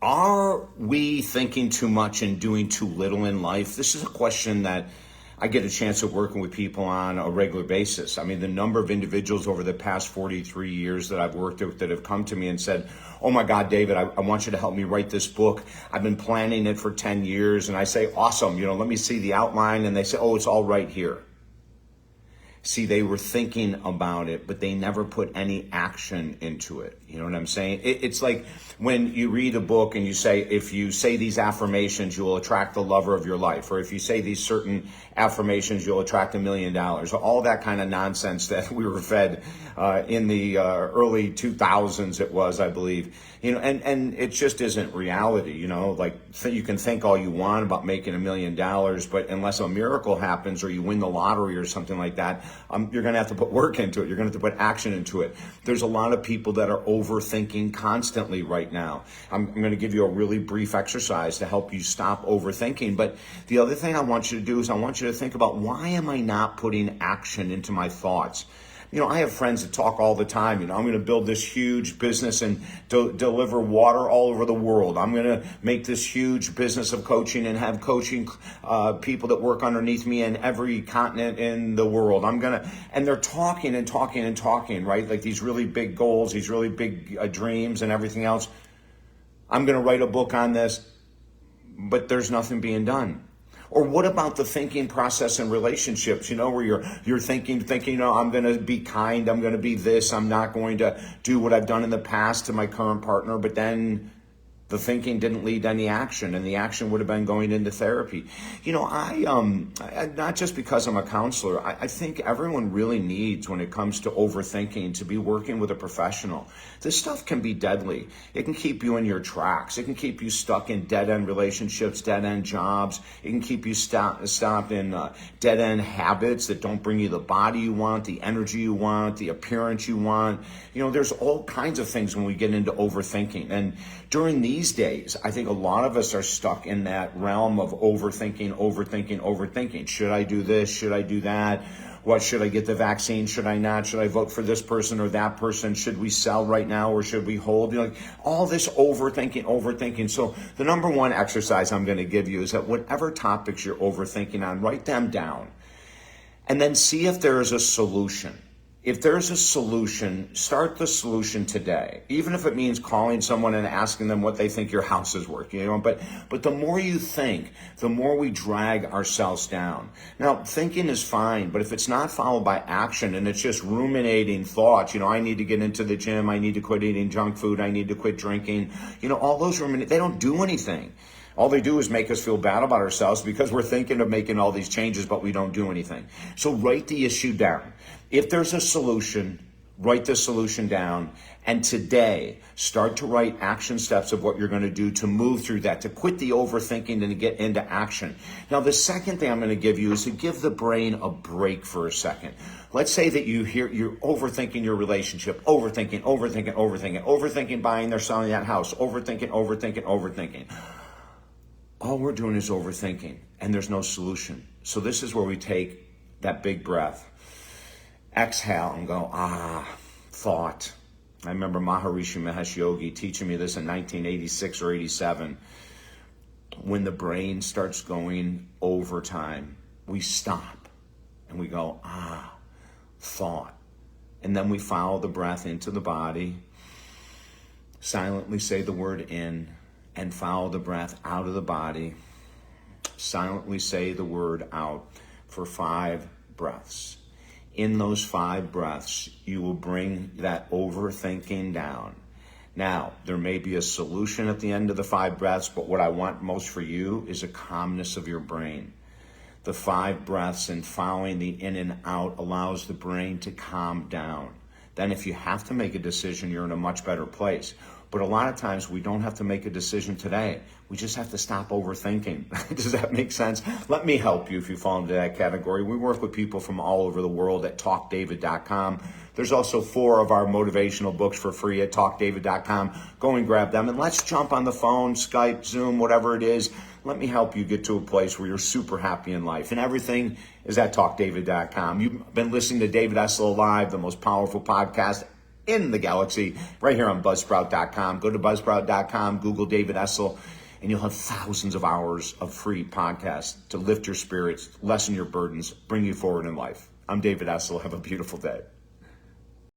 Are we thinking too much and doing too little in life? This is a question that I get a chance of working with people on a regular basis. I mean, the number of individuals over the past 43 years that I've worked with that have come to me and said, oh my God, David, I want you to help me write this book. I've been planning it for 10 years. And I say, awesome, let me see the outline. And they say, oh, it's all right here. See, they were thinking about it, but they never put any action into it. You know what I'm saying? It's like when you read a book and you say, if you say these affirmations, you will attract the lover of your life. Or if you say these certain affirmations, you'll attract $1 million. All that kind of nonsense that we were fed in the early 2000s, it was, I believe. And it just isn't reality. Like you can think all you want about making $1 million, but unless a miracle happens or you win the lottery or something like that, you're going to have to put work into it. You're going to have to put action into it. There's a lot of people that are overthinking constantly right now. I'm going to give you a really brief exercise to help you stop overthinking. But the other thing I want you to do is I want you to think about, why am I not putting action into my thoughts? I have friends that talk all the time. I'm going to build this huge business and deliver water all over the world. I'm going to make this huge business of coaching and have coaching people that work underneath me in every continent in the world. And they're talking and talking and talking, right? Like these really big goals, these really big dreams and everything else. I'm going to write a book on this, but there's nothing being done. Or what about the thinking process in relationships, where you're thinking, I'm going to be kind, I'm going to be this, I'm not going to do what I've done in the past to my current partner, but then the thinking didn't lead to any action, and the action would have been going into therapy. I not just because I'm a counselor, I think everyone really needs, when it comes to overthinking, to be working with a professional. This stuff can be deadly. It can keep you in your tracks. It can keep you stuck in dead-end relationships, dead-end jobs. It can keep you stopped in dead-end habits that don't bring you the body you want, the energy you want, the appearance you want. There's all kinds of things when we get into overthinking. And during these days, I think a lot of us are stuck in that realm of overthinking. Should I do this? Should I do that? What, should I get the vaccine? Should I not? Should I vote for this person or that person? Should we sell right now or should we hold? All this overthinking. So the number one exercise I'm going to give you is that whatever topics you're overthinking on, write them down and then see if there is a solution. If there's a solution, start the solution today, even if it means calling someone and asking them what they think your house is worth, but the more you think, the more we drag ourselves down. Now, thinking is fine, but if it's not followed by action and it's just ruminating thoughts, I need to get into the gym, I need to quit eating junk food, I need to quit drinking, all those they don't do anything. All they do is make us feel bad about ourselves because we're thinking of making all these changes, but we don't do anything. So write the issue down. If there's a solution, write the solution down. And today, start to write action steps of what you're going to do to move through that, to quit the overthinking and to get into action. Now, the second thing I'm going to give you is to give the brain a break for a second. Let's say that you're overthinking your relationship, overthinking buying or selling that house, overthinking. All we're doing is overthinking, and there's no solution. So this is where we take that big breath, exhale, and go, thought. I remember Maharishi Mahesh Yogi teaching me this in 1986 or 87. When the brain starts going overtime, we stop, and we go, thought. And then we follow the breath into the body, silently say the word in, and follow the breath out of the body. Silently say the word out for 5 breaths. In those 5 breaths, you will bring that overthinking down. Now, there may be a solution at the end of the 5 breaths, but what I want most for you is a calmness of your brain. The 5 breaths and following the in and out allows the brain to calm down. Then if you have to make a decision, you're in a much better place. But a lot of times we don't have to make a decision today. We just have to stop overthinking. Does that make sense? Let me help you if you fall into that category. We work with people from all over the world at TalkDavid.com. There's also 4 of our motivational books for free at TalkDavid.com. Go and grab them and let's jump on the phone, Skype, Zoom, whatever it is. Let me help you get to a place where you're super happy in life. And everything is at TalkDavid.com. You've been listening to David Essel Live, the most powerful podcast in the galaxy, right here on Buzzsprout.com. Go to Buzzsprout.com, Google David Essel, and you'll have thousands of hours of free podcasts to lift your spirits, lessen your burdens, bring you forward in life. I'm David Essel. Have a beautiful day.